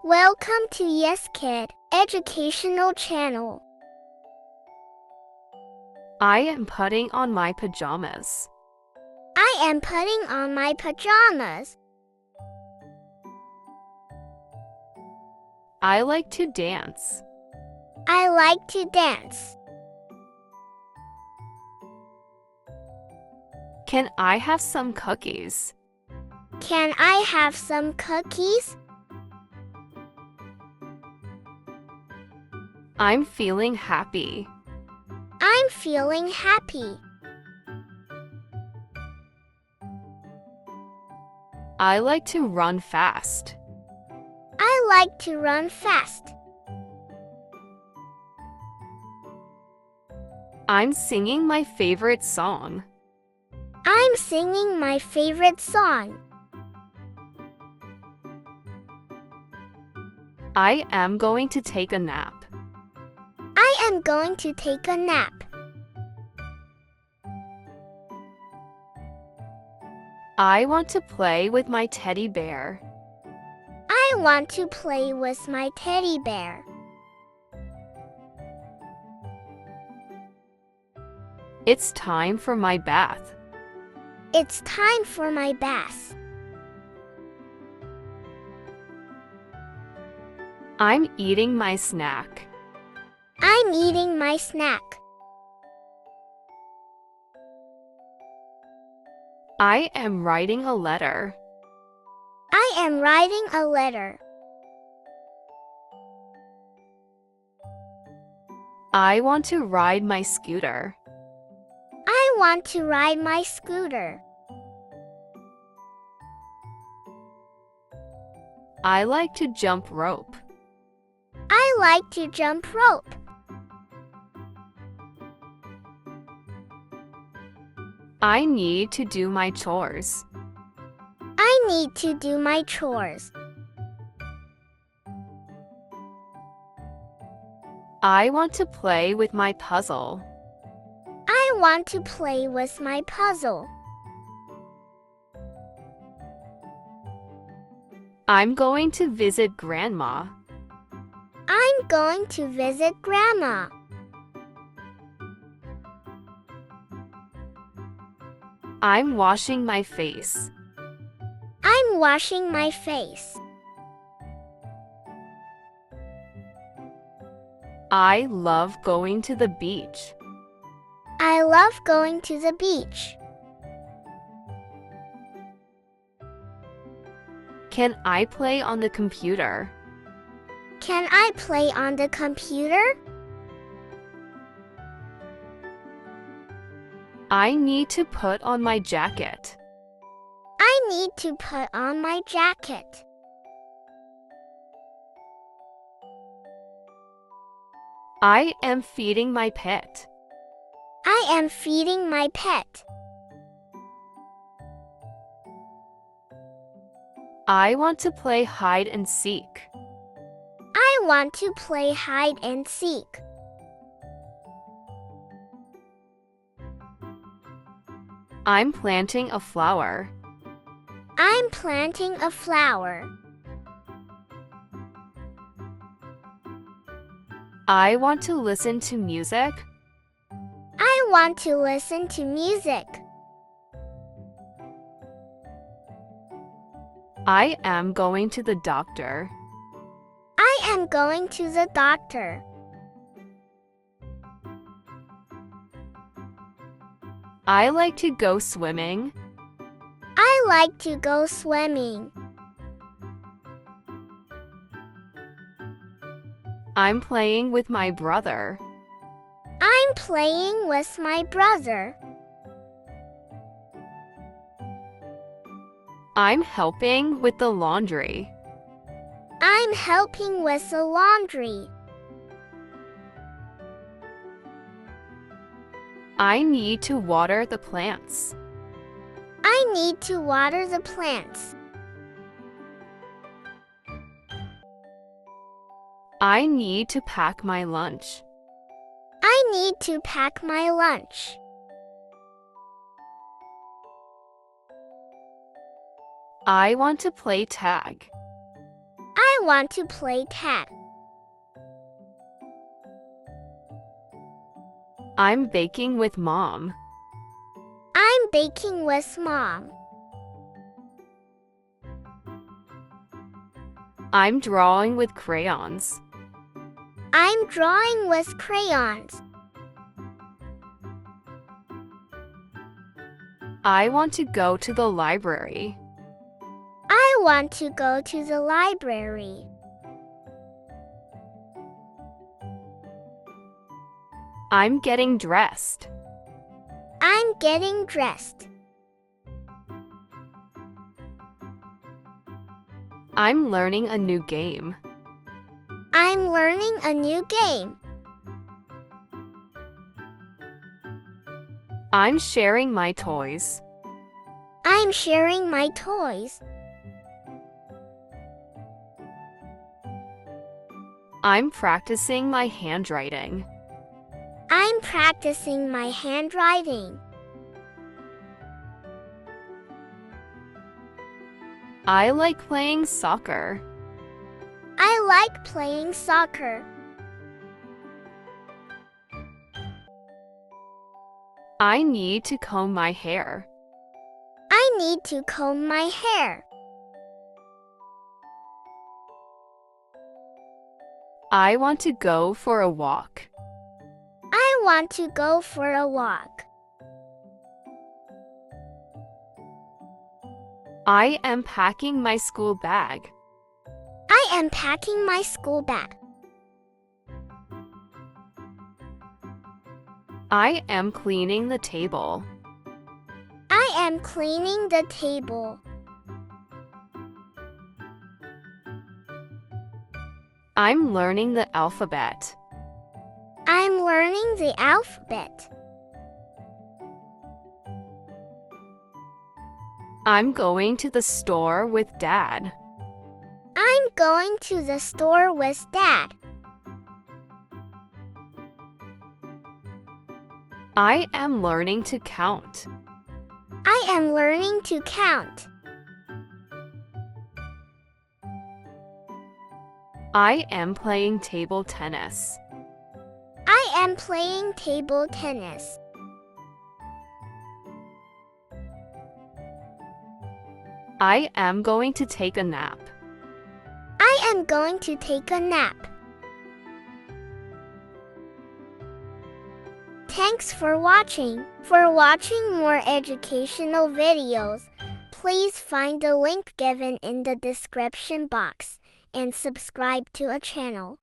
Welcome to Yes Kid Educational Channel. I am putting on my pajamas. I am putting on my pajamas. I like to dance. I like to dance. Can I have some cookies? Can I have some cookies? I'm feeling happy. I'm feeling happy. I like to run fast. I like to run fast. I'm singing my favorite song. I'm singing my favorite song. I am going to take a nap. I am going to take a nap. I want to play with my teddy bear. I want to play with my teddy bear. It's time for my bath. It's time for my bath. I'm eating my snack. I'm eating my snack. I am writing a letter. I am writing a letter. I want to ride my scooter. I want to ride my scooter. I like to jump rope. I like to jump rope. I need to do my chores. I need to do my chores. I want to play with my puzzle. I want to play with my puzzle. I'm going to visit Grandma. I'm going to visit Grandma. I'm washing my face. I'm washing my face. I love going to the beach. I love going to the beach. Can I play on the computer? Can I play on the computer? I need to put on my jacket. I need to put on my jacket. I am feeding my pet. I am feeding my pet. I want to play hide and seek. I want to play hide and seek. I'm planting a flower. I'm planting a flower. I want to listen to music. I want to listen to music. I am going to the doctor. I am going to the doctor. I like to go swimming. I like to go swimming. I'm playing with my brother. I'm playing with my brother. I'm helping with the laundry. I'm helping with the laundry. I need to water the plants. I need to water the plants. I need to pack my lunch. I need to pack my lunch. I want to play tag. I I want to play tag. I'm baking with Mom. I'm baking with Mom. I'm drawing with crayons. I'm drawing with crayons. I want to go to the library. I want to go to the library. I'm getting dressed. I'm getting dressed. I'm learning a new game. I'm learning a new game. I'm sharing my toys. I'm sharing my toys. I'm practicing my handwriting. I'm practicing my handwriting. I like playing soccer. I like playing soccer. I need to comb my hair. I need to comb my hair. I want to go for a walk. I want to go for a walk. I am packing my school bag. I am packing my school bag. I am cleaning the table. I am cleaning the table. I'm learning the alphabet. I'm learning the alphabet. I'm going to the store with Dad. I'm going to the store with Dad. I am learning to count. I am learning to count. I am playing table tennis. I am playing table tennis. I am going to take a nap. I am going to take a nap. Thanks for watching. For watching more educational videos, please find the link given in the description box and subscribe to our channel.